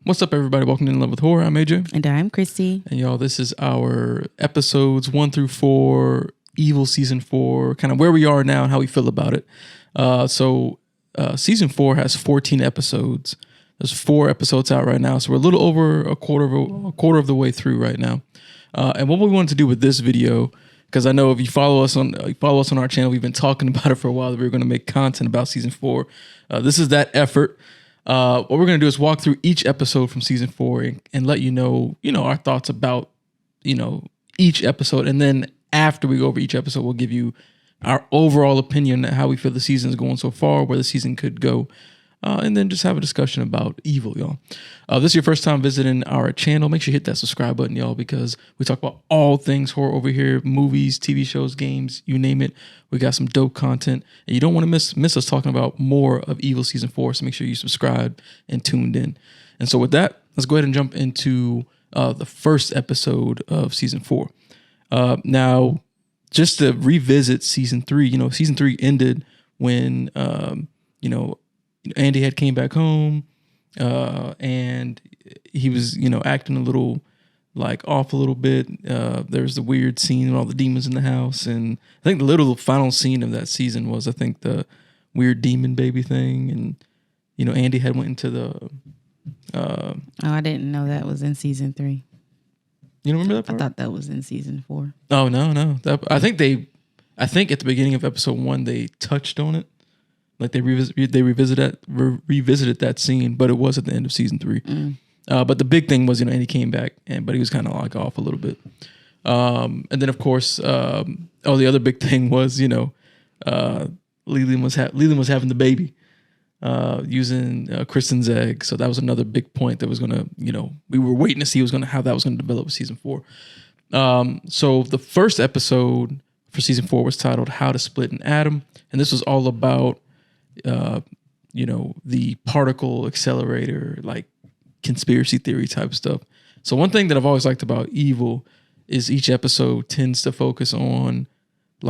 What's up, everybody? Welcome to In Love with Horror. I'm AJ. And I'm Christy. And y'all, this is our episodes 1 through 4, Evil Season 4, kind of where we are now and how we feel about it. Season 4 has 14 episodes. There's 4 episodes out right now, so we're a little over a quarter of the way through right now. And what we wanted to do with this video, because I know if you follow us on our channel, we've been talking about it for a while, that we were going to make content about Season 4. This is that effort. What we're going to do is walk through each episode from Season 4 and let you know, our thoughts about, each episode. And then after we go over each episode, we'll give you our overall opinion on how we feel the season is going so far, where the season could go. And then just have a discussion about Evil, y'all. This is your first time visiting our channel. Make sure you hit that subscribe button, y'all, because we talk about all things horror over here. Movies, TV shows, games, you name it. We got some dope content. And you don't want to miss us talking about more of Evil Season 4. So make sure you subscribe and tuned in. And so with that, let's go ahead and jump into the first episode of Season 4. Now, just to revisit Season 3, Season 3 ended when, Andy had came back home, and he was, acting a little off a little bit. There's the weird scene with all the demons in the house. And I think the little final scene of that season was, I think, the weird demon baby thing. And, Andy had went into the, I didn't know that was in season 3. You don't remember that part? I thought that was in season 4. Oh, no. I think at the beginning of episode 1, they touched on it. Like they revisited that scene, but it was at the end of season 3. But the big thing was, Andy came back, but he was kind of off a little bit. And then of course, the other big thing was, Leland was having the baby, using Kristen's egg. So that was another big point that was gonna, we were waiting to see how that was gonna develop with season 4. So the first episode for season 4 was titled "How to Split an Atom," and this was all about the particle accelerator, conspiracy theory type stuff. So one thing that I've always liked about Evil is each episode tends to focus on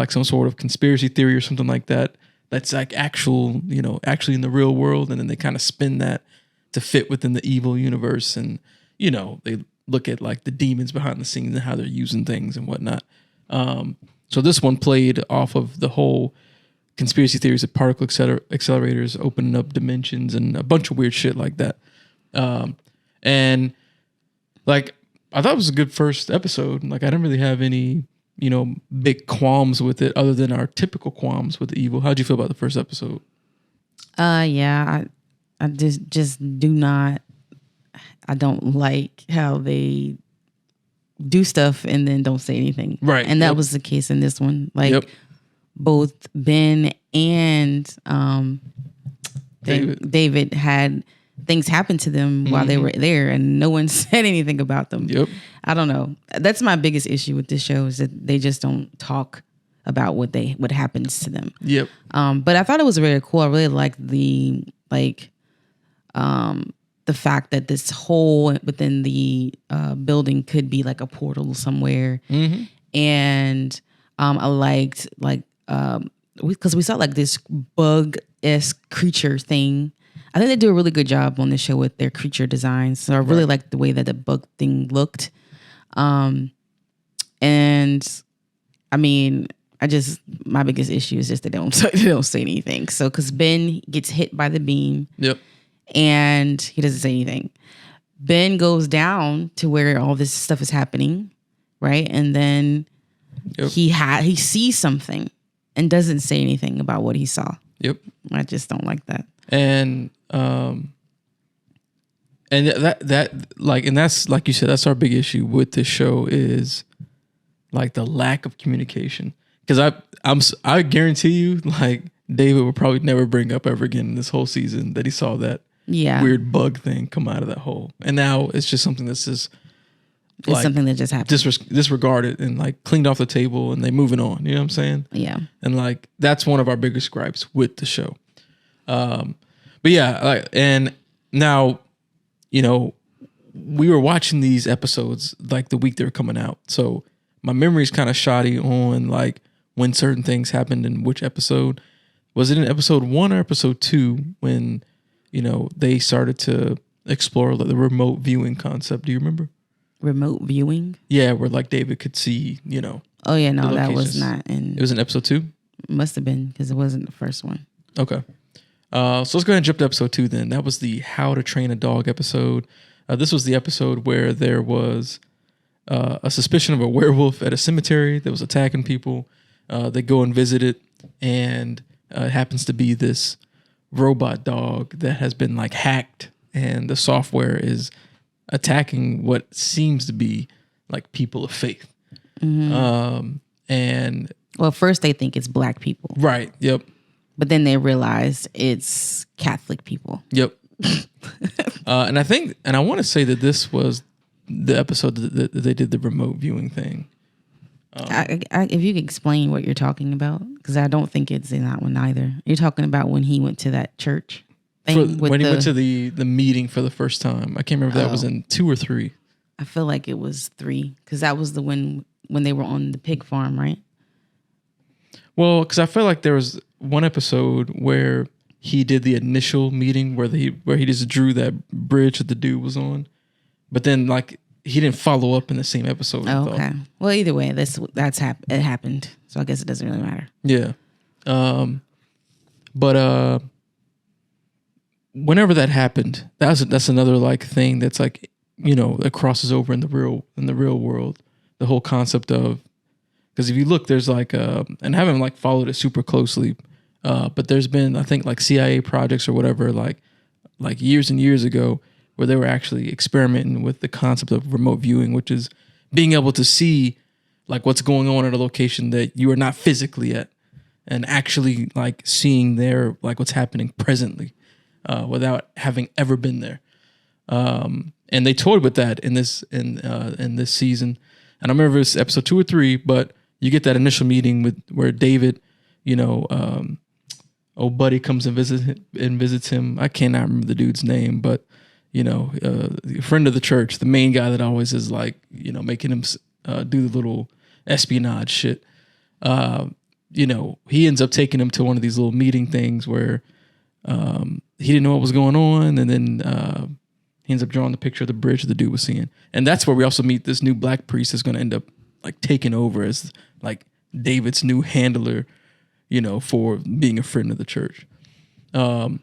some sort of conspiracy theory or something like that. That's actually in the real world. And then they kind of spin that to fit within the Evil universe. And, they look at the demons behind the scenes and how they're using things and whatnot. So this one played off of the whole conspiracy theories of particle accelerators opening up dimensions and a bunch of weird shit like that. And I thought it was a good first episode. I didn't really have any, big qualms with it other than our typical qualms with the Evil. How'd you feel about the first episode? Yeah, I just I don't like how they do stuff and then don't say anything. Right. And that was the case in this one. Both Ben and David had things happen to them while they were there, and no one said anything about them. Yep. I don't know. That's my biggest issue with this show, is that they just don't talk about what happens to them. Yep. But I thought it was really cool. I really liked the fact that this hole within the building could be a portal somewhere. Mm-hmm. And I liked because we saw this bug-esque creature thing. I think they do a really good job on the show with their creature designs. So I really liked the way that the bug thing looked. And I mean, my biggest issue is just they don't say anything. So because Ben gets hit by the beam. Yep. And he doesn't say anything. Ben goes down to where all this stuff is happening, right? And then he sees something and doesn't say anything about what he saw. Yep. I just don't like that. And and that's, like you said, that's our big issue with this show, is the lack of communication. Because I guarantee you, David will probably never bring up ever again in this whole season that he saw that weird bug thing come out of that hole. And now it's just something that's just something that just happened. Disregarded and cleaned off the table, and they moving on. You know what I'm saying? Yeah. And that's one of our biggest gripes with the show. But yeah, and now, we were watching these episodes the week they were coming out. So my memory's kind of shoddy on when certain things happened in which episode. Was it in episode 1 or episode 2 when, they started to explore the remote viewing concept. Do you remember? Remote viewing? Yeah, where like David could see, Oh yeah, no, the that was locations. not in. It was in episode 2? Must have been because it wasn't the first one. Okay. So let's go ahead and jump to episode 2 then. That was the How to Train a Dog episode. This was the episode where there was a suspicion of a werewolf at a cemetery that was attacking people. They go and visit it, and it happens to be this robot dog that has been like hacked, and the software is attacking what seems to be like people of faith. And Well, first they think it's black people, right, yep, but then they realize it's Catholic people. yep. And I want to say that this was the episode that they did the remote viewing thing. If you could explain what you're talking about, because I don't think it's in that one either. You're talking about when he went to that church thing When he went to the meeting for the first time. I can't remember if that was in 2 or 3. I feel like it was 3 because that was the one when they were on the pig farm, right? Well, because I feel like there was one episode where he did the initial meeting where he just drew that bridge that the dude was on, but then like he didn't follow up in the same episode. Oh, okay. Well, either way, it happened, so I guess it doesn't really matter. Yeah. But whenever that happened, that's another like thing that's like, that crosses over in the real world. The whole concept of, because if you look, there's like and I haven't like followed it super closely, but there's been, I think, like CIA projects or whatever, like years and years ago, where they were actually experimenting with the concept of remote viewing, which is being able to see like what's going on at a location that you are not physically at, and actually like seeing there like what's happening presently, without having ever been there. And they toyed with that in this season. And I remember it's episode 2 or 3, but you get that initial meeting where David, old buddy comes and visits him. I cannot remember the dude's name, but a friend of the church, the main guy that always is like, making him do the little espionage shit. He ends up taking him to one of these little meeting things where he didn't know what was going on, and then he ends up drawing the picture of the bridge that the dude was seeing. And that's where we also meet this new black priest that's going to end up like taking over as like David's new handler, for being a friend of the church. And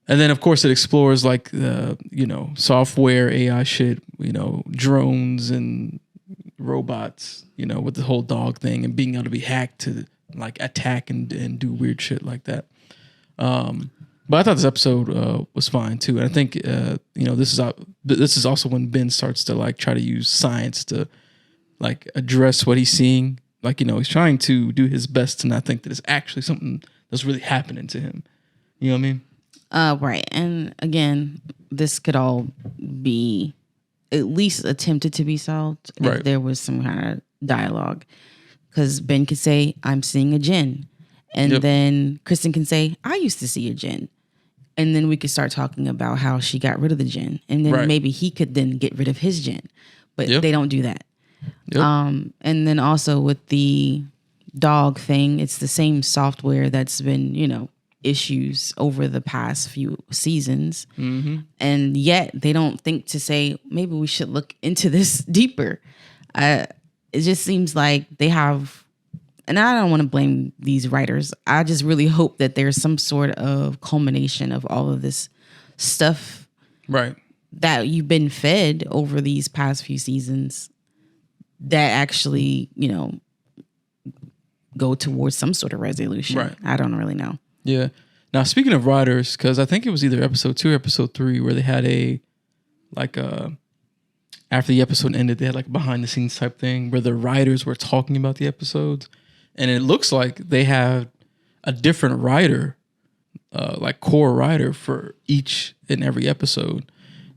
then of course it explores like, software, AI shit, drones and robots, with the whole dog thing and being able to be hacked to like attack and do weird shit like that. But I thought this episode was fine too, and I think this is also when Ben starts to like try to use science to like address what he's seeing. Like he's trying to do his best to not think that it's actually something that's really happening to him. You know what I mean? Right. And again, this could all be at least attempted to be solved if there was some kind of dialogue, because Ben could say, "I'm seeing a jinn," and then Kristen can say, "I used to see a jinn." And then we could start talking about how she got rid of the jinn. And then maybe he could then get rid of his jinn. But they don't do that. Yep. And then also with the dog thing, it's the same software that's been, issues over the past few seasons. Mm-hmm. And yet they don't think to say, maybe we should look into this deeper. It just seems like they have... And I don't want to blame these writers. I just really hope that there's some sort of culmination of all of this stuff that you've been fed over these past few seasons that actually, go towards some sort of resolution. Right. I don't really know. Yeah. Now, speaking of writers, because I think it was either episode 2 or episode 3 where they had after the episode ended, they had like a behind the scenes type thing where the writers were talking about the episodes. And it looks like they have a different writer, like core writer for each and every episode.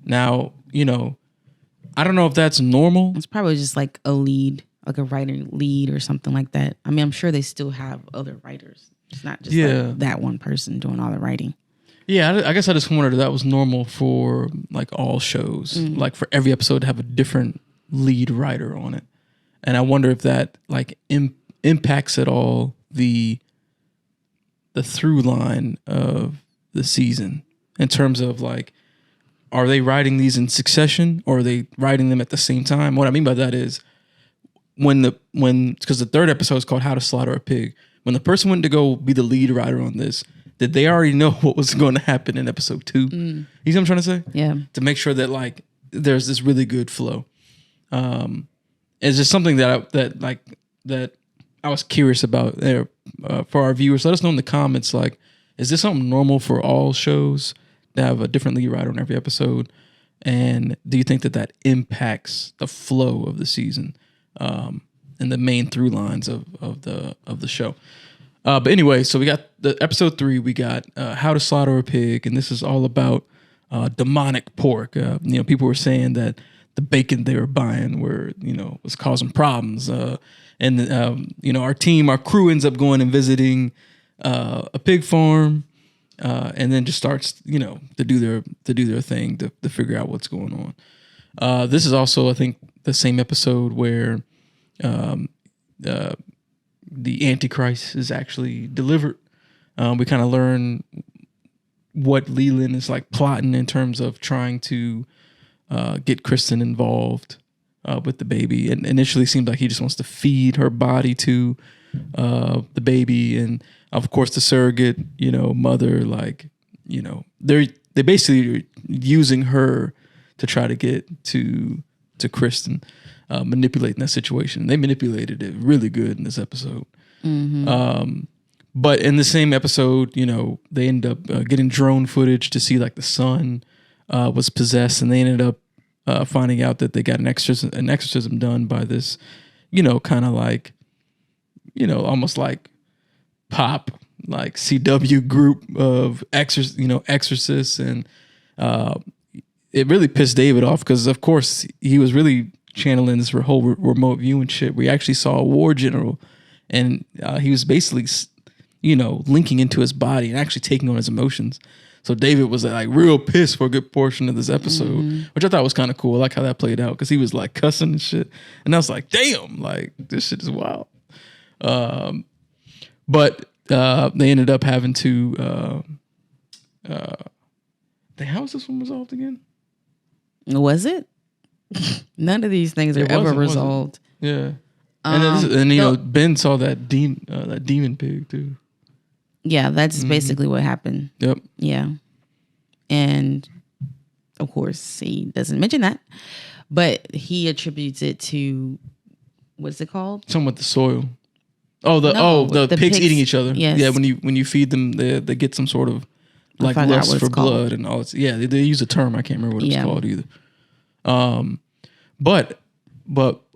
Now, I don't know if that's normal. It's probably just like a lead, like a writer lead or something like that. I mean, I'm sure they still have other writers. It's not just like that one person doing all the writing. Yeah, I guess I just wondered if that was normal for like all shows, like for every episode to have a different lead writer on it. And I wonder if that like impacts at all the through line of the season in terms of like are they writing these in succession or are they writing them at the same time? What I mean by that is because the third episode is called How to Slaughter a Pig. When the person went to go be the lead writer on this, did they already know what was going to happen in episode 2? You know what I'm trying to say? Yeah. To make sure that like there's this really good flow. It's just something that I was curious about there for our viewers. Let us know in the comments, like, is this something normal for all shows to have a different lead writer on every episode? And do you think that impacts the flow of the season and the main through lines of the show? But anyway, so we got the episode 3. We got How to Slaughter a Pig, and this is all about demonic pork. People were saying that the bacon they were buying was causing problems. Our crew ends up going and visiting a pig farm, and then just starts to do their thing to figure out what's going on. This is also, I think, the same episode where the Antichrist is actually delivered. We kind of learn what Leland is like plotting in terms of trying to get Kristen involved with the baby. And initially seemed like he just wants to feed her body to the baby. And of course the surrogate, mother, they basically are using her to try to get to Kristen, manipulating that situation. They manipulated it really good in this episode. But in the same episode, they end up getting drone footage to see like the son was possessed, and they ended up finding out that they got an exorcism done by this, kind of like, almost like pop, like CW group of exorcists. And it really pissed David off because, of course, he was really channeling this whole remote viewing shit. We actually saw a war general, and he was basically, linking into his body and actually taking on his emotions. So David was like real pissed for a good portion of this episode, which I thought was kind of cool. I like how that played out because he was like cussing and shit. And I was like, damn, like this shit is wild. But they ended up having to, how was this one resolved again? Was it? None of these things are ever resolved. Yeah. And Ben saw that demon pig too. Yeah, that's basically what happened. Yep. Yeah. And of course, he doesn't mention that, but he attributes it to, what's it called? Something with the soil. The pigs eating each other. Yes. Yeah, when you feed them, they get some sort of like lust for blood and all that. Yeah, they use a term. I can't remember what it's called either. But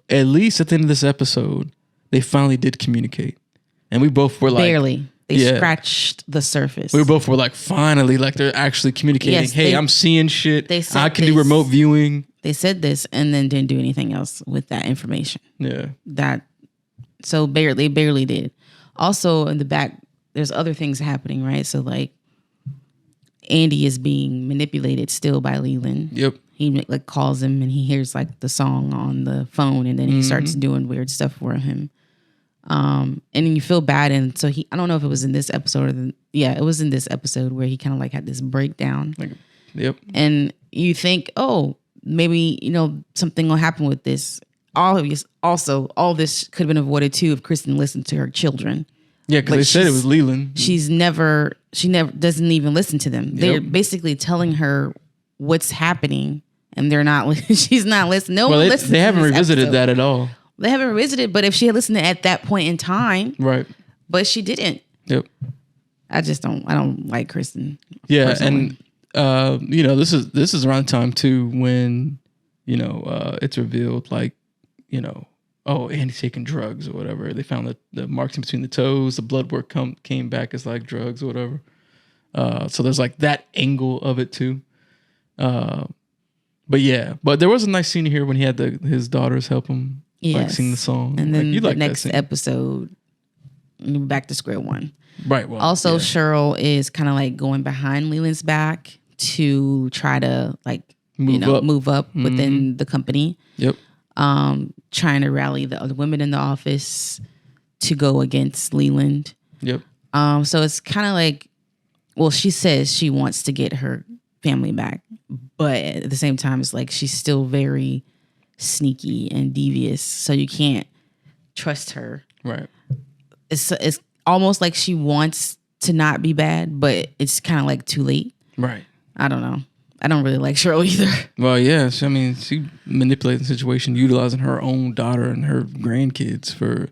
at least at the end of this episode, they finally did communicate. And we both were like... Barely. They scratched the surface. We both were like, finally, like they're actually communicating. Yes, hey, I'm seeing shit. I can do remote viewing. They said this and then didn't do anything else with that information. Yeah. So they barely did. Also in the back, there's other things happening, right? So like Andy is being manipulated still by Leland. Yep. He like calls him and he hears like the song on the phone and then he starts doing weird stuff for him. And then you feel bad. And so I don't know if it was in this episode it was in this episode where he kind of like had this breakdown. Yep. And you think, oh, maybe, something will happen with this. Also, all this could have been avoided too if Kristen listened to her children. Yeah, because they said it was Leland. She never doesn't even listen to them. They're basically telling her what's happening and they're not, she's not listening. No one listens. They haven't revisited that at all. They haven't revisited, but if she had listened at that point in time, right? But she didn't. Yep. I don't like Kristen. Yeah, personally. And this is around the time too when it's revealed like Andy's taking drugs or whatever. They found the marks in between the toes. The blood work came back as like drugs or whatever. So there's like that angle of it too. But there was a nice scene here when he had his daughters help him. Yes. Like sing the song. And then the next episode, back to square one. Right. Well, also, Cheryl is kind of like going behind Leland's back to try to like, move up within the company. Yep. Trying to rally the other women in the office to go against Leland. Yep. So it's kind of like, well, she says she wants to get her family back. But at the same time, it's like she's still very sneaky and devious, so you can't trust her. Right. It's almost like she wants to not be bad, but it's kind of like too late. Right. I don't know. I don't really like Cheryl either. Well, yeah. She manipulated the situation, utilizing her own daughter and her grandkids for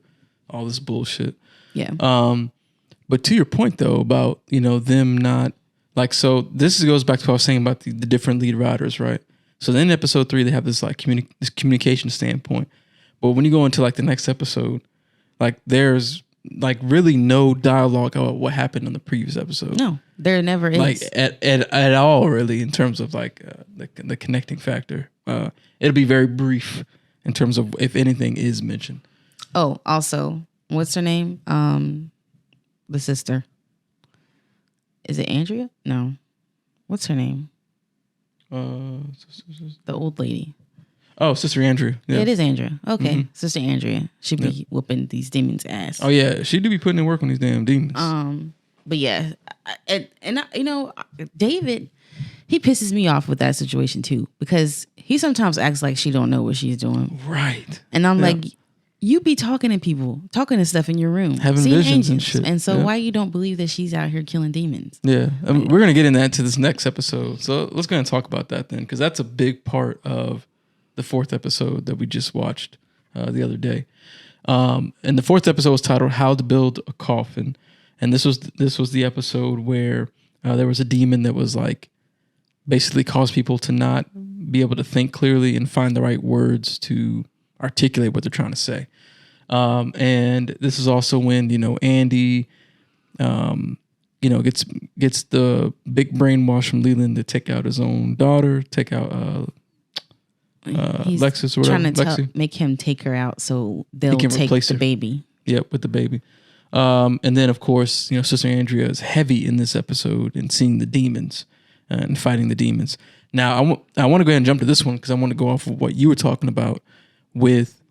all this bullshit. Yeah. But to your point though about them not like, so this goes back to what I was saying about the different lead writers, right? So then in episode 3 they have this like this communication standpoint, but when you go into like the next episode, like there's like really no dialogue about what happened on the previous episode. No, there never is. Like at all, really, in terms of like the connecting factor. It'll be very brief in terms of if anything is mentioned. Oh, also, what's her name? The sister. Is it Andrea? No. What's her name? The old lady. Oh, Sister Andrea. Yeah, it is Andrea. Okay, Sister Andrea. She be whooping these demons' ass. Oh yeah, she do be putting in work on these damn demons. But yeah, David, he pisses me off with that situation too, because he sometimes acts like she don't know what she's doing. Right. And I'm like, you be talking to people, talking to stuff in your room, having visions and shit. And so why you don't believe that she's out here killing demons? Yeah, we're gonna get into that to this next episode. So let's go and talk about that then, because that's a big part of the 4th episode that we just watched the other day. And the 4th episode was titled "How to Build a Coffin," and this was the episode where there was a demon that was like basically caused people to not be able to think clearly and find the right words to articulate what they're trying to say. And this is also when Andy gets the big brainwash from Leland to take out his own daughter, take out He's Lexus or whatever. Trying to make him take her out so they'll take the baby. Yep, with the baby. And then of course, Sister Andrea is heavy in this episode in seeing the demons and fighting the demons. Now I want to go ahead and jump to this one because I want to go off of what you were talking about with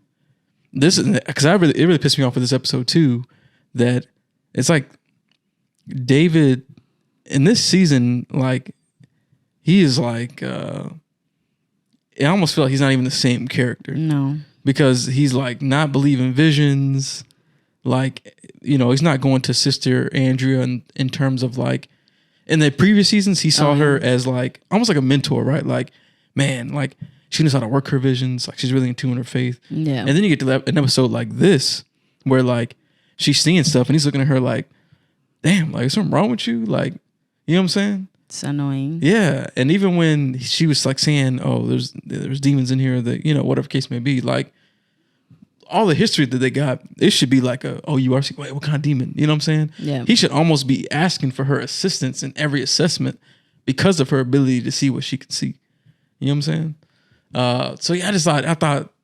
this, because it really pissed me off with this episode too, that it's like David in this season, like he is like I almost feel like he's not even the same character. No. Because he's like not believing visions. Like, he's not going to Sister Andrea in terms of like, in the previous seasons, he saw her as like, almost like a mentor, right? Like, man, like she knows how to work her visions. Like she's really in tune with her faith. Yeah. And then you get to an episode like this, where like she's seeing stuff and he's looking at her like, damn, like is something wrong with you? Like, you know what I'm saying? It's annoying. Yeah, and even when she was like saying, "Oh, there's demons in here," that whatever case may be, like all the history that they got, it should be like you are. Wait, what kind of demon? You know what I'm saying? Yeah. He should almost be asking for her assistance in every assessment because of her ability to see what she can see. You know what I'm saying? So yeah, I thought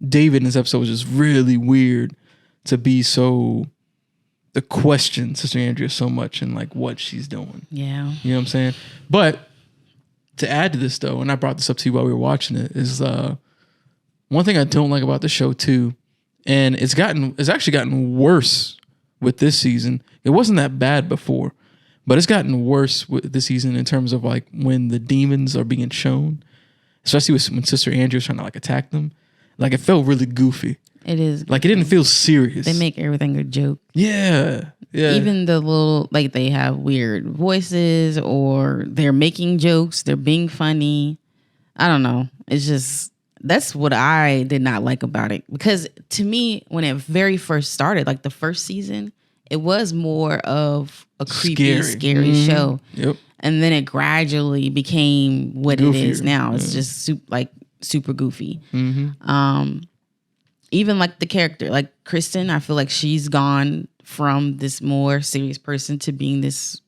David in this episode was just really weird to be so. The question Sister Andrea so much and like what she's doing. Yeah. You know what I'm saying? But to add to this though, and I brought this up to you while we were watching it, is one thing I don't like about the show too, and it's actually gotten worse with this season. It wasn't that bad before, but it's gotten worse with this season in terms of like when the demons are being shown, especially when Sister Andrea was trying to like attack them. Like it felt really goofy. It is. Like it didn't feel serious. They make everything a joke. Yeah. Yeah. Even the little, like they have weird voices or they're making jokes. They're being funny. I don't know. It's just, that's what I did not like about it. Because to me, when it very first started, like the first season, it was more of a creepy, scary show. Yep. And then it gradually became what Goofier. It is now. It's just super goofy. Mm-hmm. Even like the character, like Kristen, I feel like she's gone from this more serious person to being this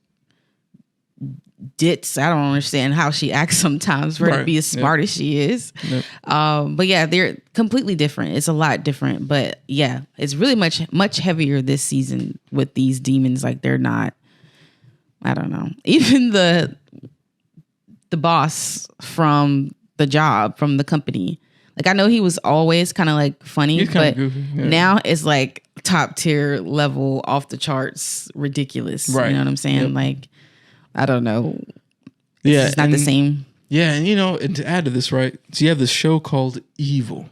ditz. I don't understand how she acts sometimes for her to be as smart as she is. Yep. But yeah, they're completely different. It's a lot different. But yeah, it's really much heavier this season with these demons. Like they're not, I don't know. Even the boss from the job, from the company, like I know he was always kind of like funny, but goofy, yeah. Now it's like top tier level, off the charts, ridiculous. Right. You know what I'm saying? Yep. Like, I don't know. Yeah, It's not the and- same. Yeah, and and to add to this, right? So you have this show called Evil,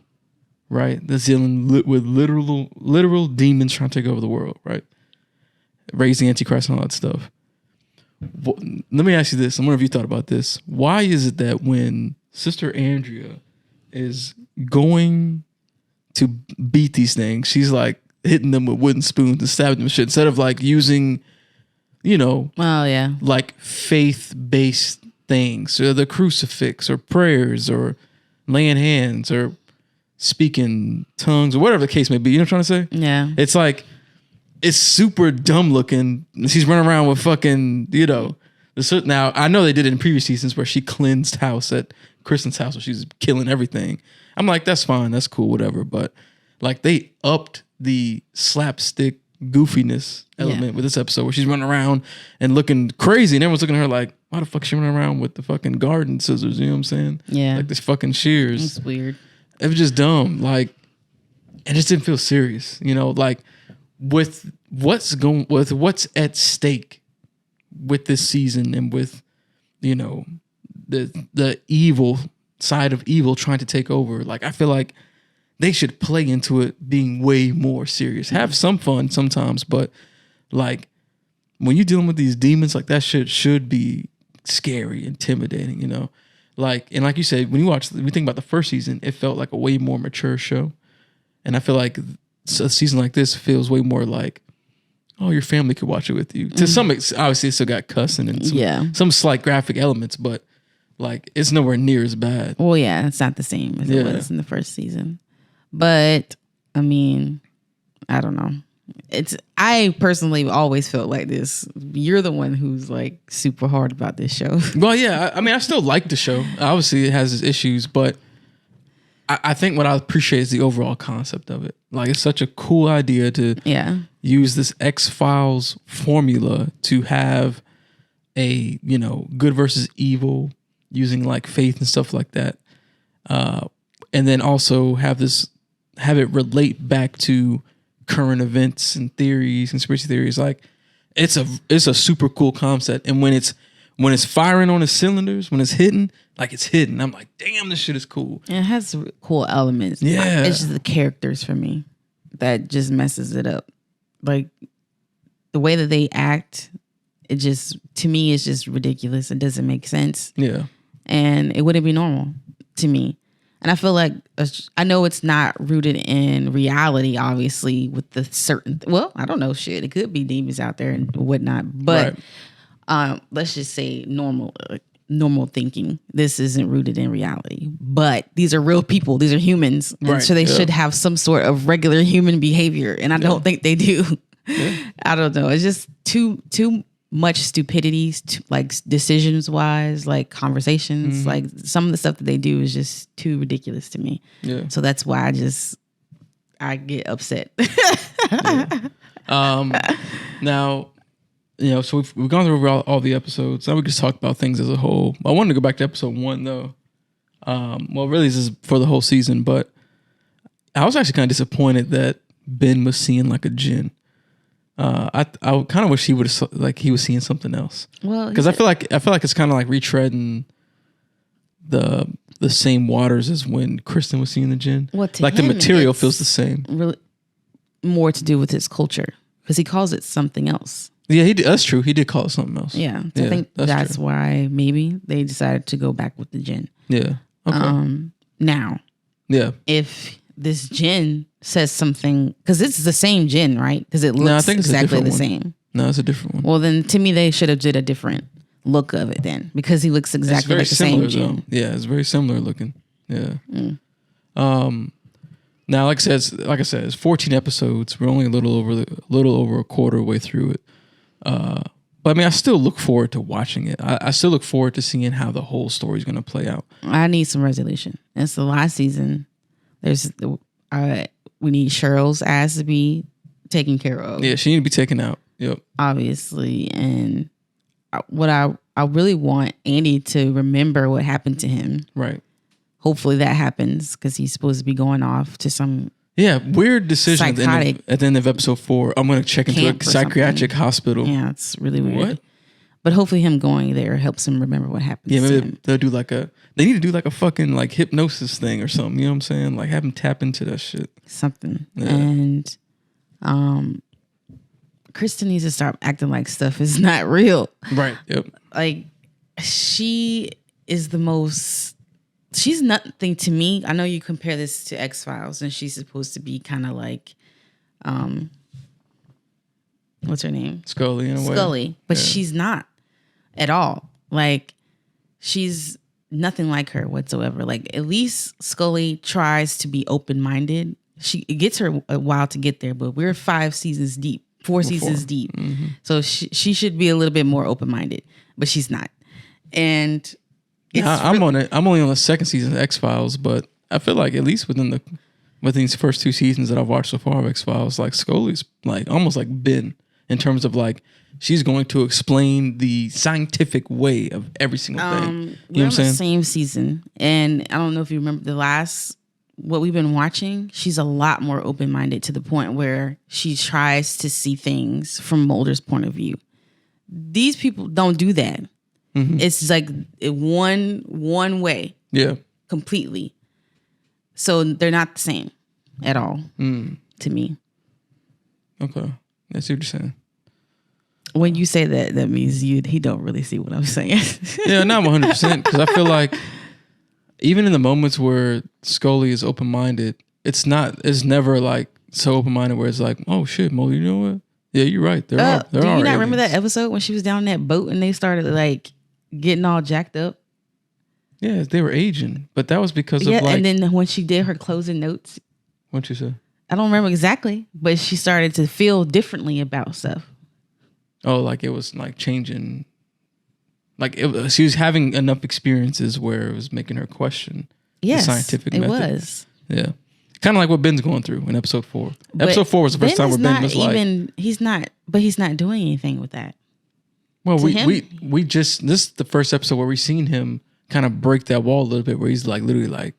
right? That's dealing with literal demons trying to take over the world, right? Raising Antichrist and all that stuff. Let me ask you this. I wonder if you thought about this. Why is it that when Sister Andrea is going to beat these things, she's like hitting them with wooden spoons and stabbing them with shit instead of like using, Oh yeah. like faith-based things, or the crucifix, or prayers, or laying hands, or speaking tongues, or whatever the case may be. You know what I'm trying to say? Yeah. It's like, it's super dumb looking. She's running around with fucking, now I know they did it in previous seasons where she cleansed house at Kristen's house where she's killing everything. I'm like, that's fine, that's cool, whatever. But like, they upped the slapstick goofiness element with this episode where she's running around and looking crazy, and everyone's looking at her like, why the fuck is she running around with the fucking garden scissors? You know what I'm saying? Yeah. Like this fucking shears. It's weird. It was just dumb. Like, it just didn't feel serious. Like with what's at stake with this season, and with the evil side of evil trying to take over. Like, I feel like they should play into it being way more serious. Have some fun sometimes, but like when you're dealing with these demons, like that shit should be scary, intimidating, Like, and like you said, when you think about the first season, it felt like a way more mature show. And I feel like a season like this feels way more like, oh, your family could watch it with you. To some extent, obviously it still got cussing and some slight graphic elements, but like it's nowhere near as bad. Well, yeah, it's not the same as it was in the first season. But I mean, I don't know. I personally always felt like this. You're the one who's like super hard about this show. Well, yeah, I mean, I still like the show. Obviously, it has its issues, but I think what I appreciate is the overall concept of it. Like, it's such a cool idea to use this X-Files formula to have a, good versus evil, using like faith and stuff like that. And then also have it relate back to current events and theories, conspiracy theories. Like, it's a super cool concept. And when it's firing on its cylinders, when it's hitting, like it's hitting, I'm like, damn, this shit is cool. It has cool elements. Yeah. It's just the characters for me that just messes it up. Like the way that they act, to me, it's just ridiculous. It doesn't make sense. Yeah. And it wouldn't be normal to me. And I feel like, I know it's not rooted in reality, obviously, with the I don't know, shit. It could be demons out there and whatnot. But let's just say normal thinking. This isn't rooted in reality. But these are real people. These are humans. And so they should have some sort of regular human behavior. And I don't think they do. Yeah. I don't know. It's just too much stupidity, like decisions wise, like conversations, like some of the stuff that they do is just too ridiculous to me. Yeah. So that's why I get upset. Now, so we've gone through all the episodes. Now we just talk about things as a whole. I wanted to go back to episode 1 though. Well, really this is for the whole season, but I was actually kind of disappointed that Ben was seeing like a jinn. I kind of wish he was seeing something else. Well, because I feel like it's kind of like retreading the same waters as when Kristen was seeing the jinn. Well, like the material feels the same. Really, more to do with his culture because he calls it something else. Yeah, he did. That's true. He did call it something else. Yeah, so I think that's why maybe they decided to go back with the jinn. Yeah. Okay. Now. Yeah. If this jinn says something, because it's the same jinn, right? Because it looks exactly the same. No, it's a different one. Well, then to me, they should have did a different look of it then, because he looks exactly like the same jinn. Yeah, it's very similar looking. Yeah. Now, like I said, it's 14 episodes. We're only a little over a quarter way through it. But I mean, I still look forward to watching it. I still look forward to seeing how the whole story is going to play out. I need some resolution. It's the last season. We need Cheryl's ass to be taken care of. Yeah, she need to be taken out. Yep. Obviously. And what I really want Andy to remember what happened to him. Right. Hopefully that happens because he's supposed to be going off to some weird decision at the end of episode 4. I'm going to check into a psychiatric hospital. Yeah, it's really weird. What? But hopefully him going there helps him remember what happened. Yeah, to maybe him. they'll do they need to do like a fucking like hypnosis thing or something. You know what I'm saying? Like have him tap into that shit. Something. Yeah. And Kristen needs to start acting like stuff is not real. Right. Yep. Like she is the most. She's nothing to me. I know you compare this to X-Files, and she's supposed to be kind of like, what's her name? Scully in a way. Scully, but she's not at all. Like she's nothing like her whatsoever. Like at least Scully tries to be open-minded. It gets her a while to get there, but we're 4 seasons deep. Mm-hmm. So she should be a little bit more open-minded, but she's not. And I'm on it. I'm only on the second season of X-Files, but I feel like at least within these first 2 seasons that I've watched so far of X-Files, like Scully's like almost like Ben in terms of like she's going to explain the scientific way of every single thing. You know what I'm saying? Same season, and I don't know if you remember what we've been watching. She's a lot more open-minded to the point where she tries to see things from Mulder's point of view. These people don't do that. Mm-hmm. It's like one way. Yeah. Completely. So they're not the same at all to me. Okay. I see what you're saying. When you say that, that means he don't really see what I'm saying. Yeah, not 100%. Because I feel like even in the moments where Scully is open-minded, it's never like so open-minded where it's like, oh shit, Mulder, you know what? Yeah, you're right. There are. Do you not aliens. remember that episode when she was down in that boat and they started like getting all jacked up? Yeah, they were aging, but that was because of like. And then when she did her closing notes, what'd you say? I don't remember exactly, but she started to feel differently about stuff. Oh, like it was like changing. Like she was having enough experiences where it was making her question the scientific method. It was. Yeah. Kind of like what Ben's going through in episode 4. But episode 4 was the first time where Ben was he's not doing anything with that. Well, we just, this is the first episode where we've seen him kind of break that wall a little bit where he's like literally like,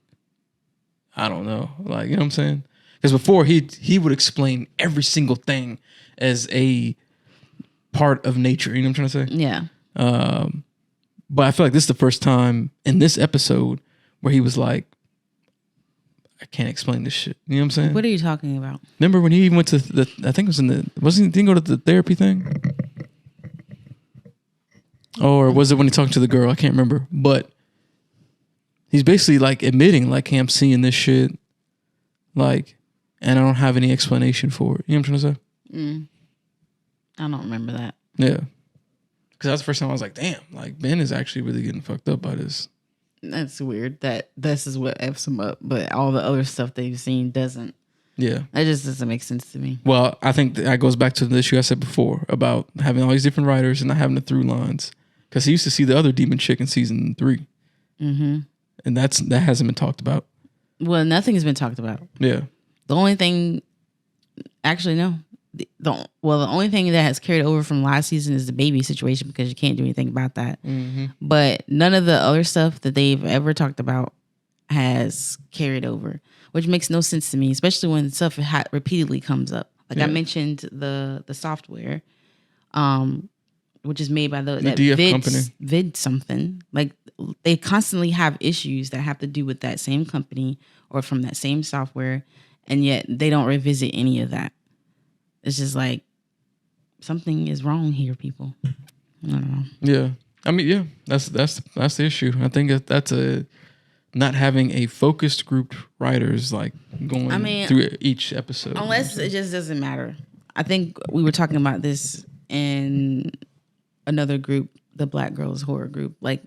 I don't know. Like, you know what I'm saying? Because before he would explain every single thing as a part of nature. You know what I'm trying to say? Yeah. But I feel like this is the first time in this episode where he was like, I can't explain this shit. You know what I'm saying? What are you talking about? Remember when he even went to I think it was didn't he go to the therapy thing? Or was it when he talked to the girl? I can't remember. But he's basically like admitting like, hey, I'm seeing this shit. Like, and I don't have any explanation for it. You know what I'm trying to say? I don't remember that. Yeah. Because that's the first time I was like, damn, like Ben is actually really getting fucked up by this. That's weird that this is what F's him up, but all the other stuff that you've seen doesn't. Yeah. That just doesn't make sense to me. Well, I think that goes back to the issue I said before about having all these different writers and not having the through lines. Because he used to see the other demon chick in season 3. Mm-hmm. And that hasn't been talked about. Well, nothing has been talked about. Yeah. The only thing, actually, no. The only thing that has carried over from last season is the baby situation because you can't do anything about that. Mm-hmm. But none of the other stuff that they've ever talked about has carried over, which makes no sense to me, especially when stuff repeatedly comes up. Like I mentioned the software, which is made by the DF company. Vid something. Like they constantly have issues that have to do with that same company or from that same software, and yet they don't revisit any of that. It's just like something is wrong here, people. I don't know. Yeah, I mean, yeah, that's the issue. I think that's not having a focused group writers like going through each episode. Unless it just doesn't matter. I think we were talking about this in another group, the Black Girls Horror group. Like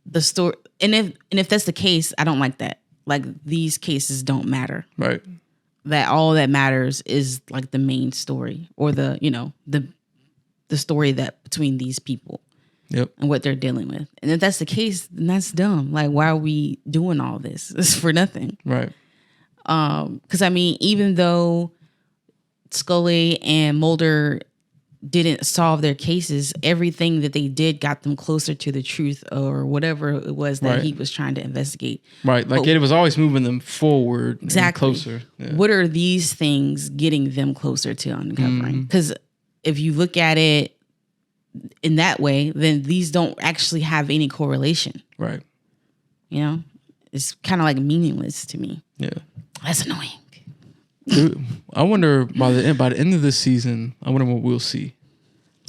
the story, and if that's the case, I don't like that. Like these cases don't matter. Right. That all that matters is like the main story or the story that between these people. Yep. And what they're dealing with. And if that's the case, then that's dumb. Like, why are we doing all this? It's for nothing. Right. Because I mean, even though Scully and Mulder didn't solve their cases, everything that they did got them closer to the truth or whatever it was that he was trying to investigate. Right. Like it was always moving them forward. Exactly. And closer. Yeah. What are these things getting them closer to uncovering? Because if you look at it, in that way, then these don't actually have any correlation. Right. You know, it's kind of like meaningless to me. Yeah. That's annoying. Dude, I wonder by the end of this season, I wonder what we'll see.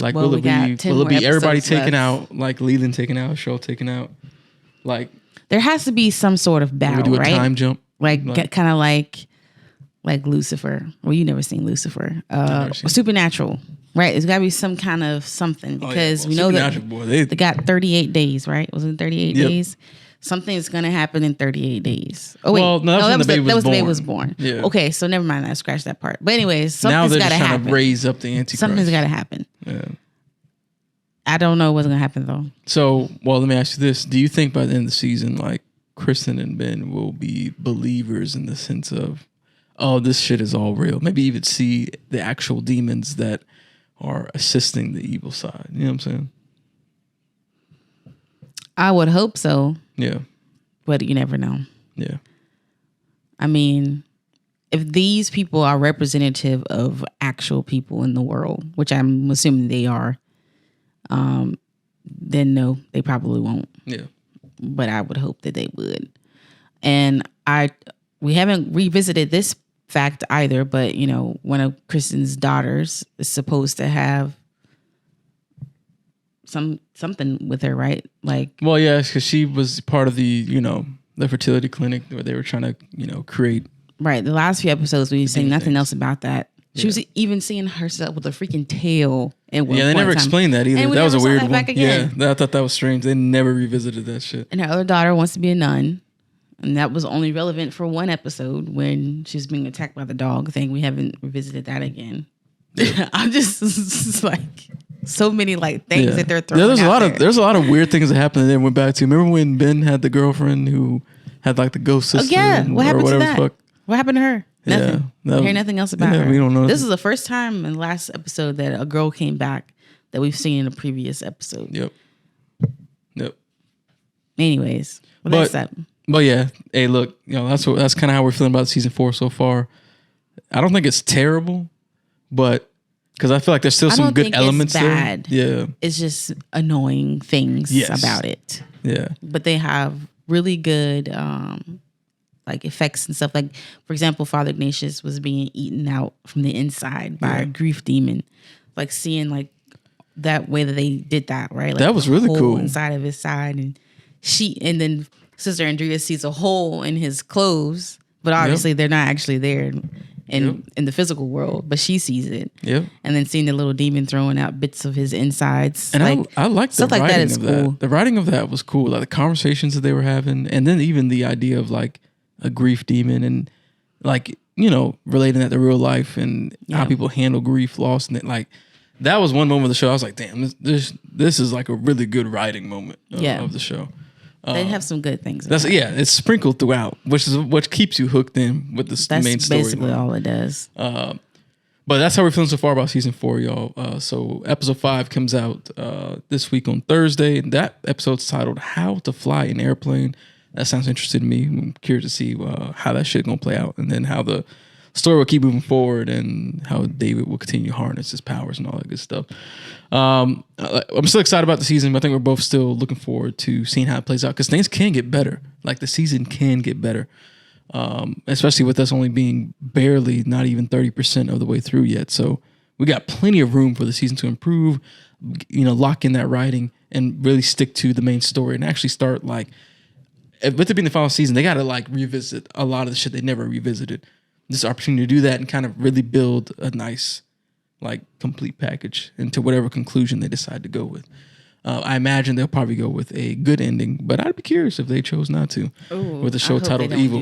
Like, Well, will it be everybody taken left. out, like Leland taken out, Cheryl taken out? Like, There has to be some sort of we battle, do a right? time jump. Like kind of like Lucifer. Well, you never seen Lucifer. never seen it. Supernatural, right? There's got to be some kind of something because we know that Supernatural, boy, they got 38 days, right? Was it 38 Yep. days? Something's gonna happen in 38 days. Oh wait, Well, no, that was when the baby was born. Yeah. Okay, so never mind. I scratched that part. But anyways, now something's they're got just to trying happen. to raise up the Antichrist. Something's got to happen. Yeah. I don't know what's gonna happen though. So, well, let me ask you this: do you think by the end of the season, like Kristen and Ben will be believers in the sense of, oh, this shit is all real? Maybe even see the actual demons that are assisting the evil side. You know what I'm saying? I would hope so, Yeah. but you never know. Yeah. I mean, if these people are representative of actual people in the world, which I'm assuming they are, then no, they probably won't. Yeah. But I would hope that they would. And we haven't revisited this fact either, but you know, one of Kristen's daughters is supposed to have something with her, right? Like, Well, yeah, because she was part of the fertility clinic where they were trying to create. right. The last few episodes, we were saying nothing things. else about that. She was even seeing herself with a freaking tail. Yeah, they never explained that either. And we That was a never saw weird that one. back again. Yeah, I thought that was strange. They never revisited that shit. And her other daughter wants to be a nun. And that was only relevant for one episode when she's being attacked by the dog thing. We haven't revisited that again. I'm just it's like so many like things that they're throwing. There's a lot of weird things that happened and then went back to. Remember when Ben had the girlfriend who had like the ghost sister? Oh yeah, what happened to the that? fuck? What happened to her? Nothing. Yeah, Hear nothing else about her. we don't know. This is the first time in the last episode that a girl came back that we've seen in a previous episode. Yep. Anyways, well, that's that. But yeah, hey, look, that's kind of how we're feeling about season 4 so far. I don't think it's terrible, but because I feel like there's still some good elements bad. there. Yeah, It's just annoying things about it. Yeah, But they have really good like effects and stuff. Like, for example, Father Ignatius was being eaten out from the inside by a grief demon. Like seeing like that way that they did that, right? Like that was really hole cool. inside of his side, and then Sister Andrea sees a hole in his clothes, but obviously they're not actually there in the physical world, but she sees it. Yep. And then seeing the little demon throwing out bits of his insides. And like, I like the stuff like writing that is of cool. that. The writing of that was cool. Like the conversations that they were having, and then even the idea of like a grief demon and like, relating that to real life and how people handle grief, loss, and it, like that was one moment of the show. I was like, damn, this is like a really good writing moment of the show. They have some good things. It's sprinkled throughout, which is what keeps you hooked in with the main story. That's basically all it does. But that's how we're feeling so far about season 4, y'all. So episode 5 comes out this week on Thursday. That episode's titled "How to Fly an Airplane." That sounds interesting to me. I'm curious to see how that shit gonna play out, and then how the story will keep moving forward, and how David will continue to harness his powers and all that good stuff. I'm still excited about the season, but I think we're both still looking forward to seeing how it plays out because things can get better. Like the season can get better, especially with us only being barely, not even 30% of the way through yet. So we got plenty of room for the season to improve. Lock in that writing and really stick to the main story and actually start like. With it being the final season, they got to like revisit a lot of the shit they never revisited. This opportunity to do that and kind of really build a nice, like, complete package into whatever conclusion they decide to go with. I imagine they'll probably go with a good ending, but I'd be curious if they chose not to. Ooh, with a show titled Evil.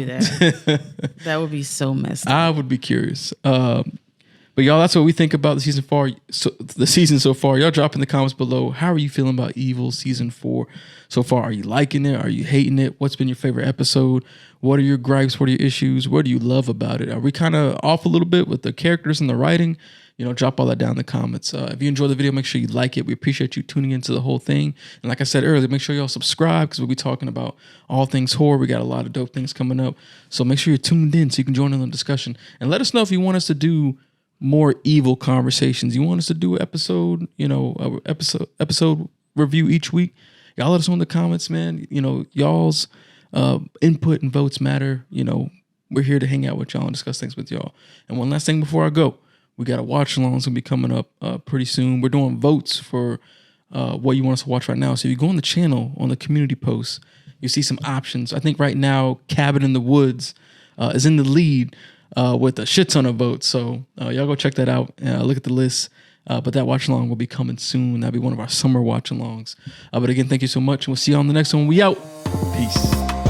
That would be so messed up. I would be curious. But y'all, that's what we think about the season so far. Y'all drop in the comments below. How are you feeling about Evil season 4 so far? Are you liking it? Are you hating it? What's been your favorite episode? What are your gripes? What are your issues? What do you love about it? Are we kind of off a little bit with the characters and the writing? Drop all that down in the comments. If you enjoyed the video, make sure you like it. We appreciate you tuning into the whole thing. And like I said earlier, make sure y'all subscribe because we'll be talking about all things horror. We got a lot of dope things coming up. So make sure you're tuned in so you can join in the discussion. And let us know if you want us to do more evil conversations, you want us to do an episode, episode review each week, y'all let us know in the comments, man. Y'all's input and votes matter. We're here to hang out with y'all and discuss things with y'all. And one last thing before I go, we got a watch along. It's gonna be coming up pretty soon. We're doing votes for what you want us to watch right now. So if you go on the channel, on the community posts, you see some options. I think right now, Cabin in the Woods is in the lead with a shit ton of votes. So y'all go check that out. Look at the list. But that watch along will be coming soon. That'll be one of our summer watch alongs. But again, thank you so much. And we'll see you on the next one. We out. Peace.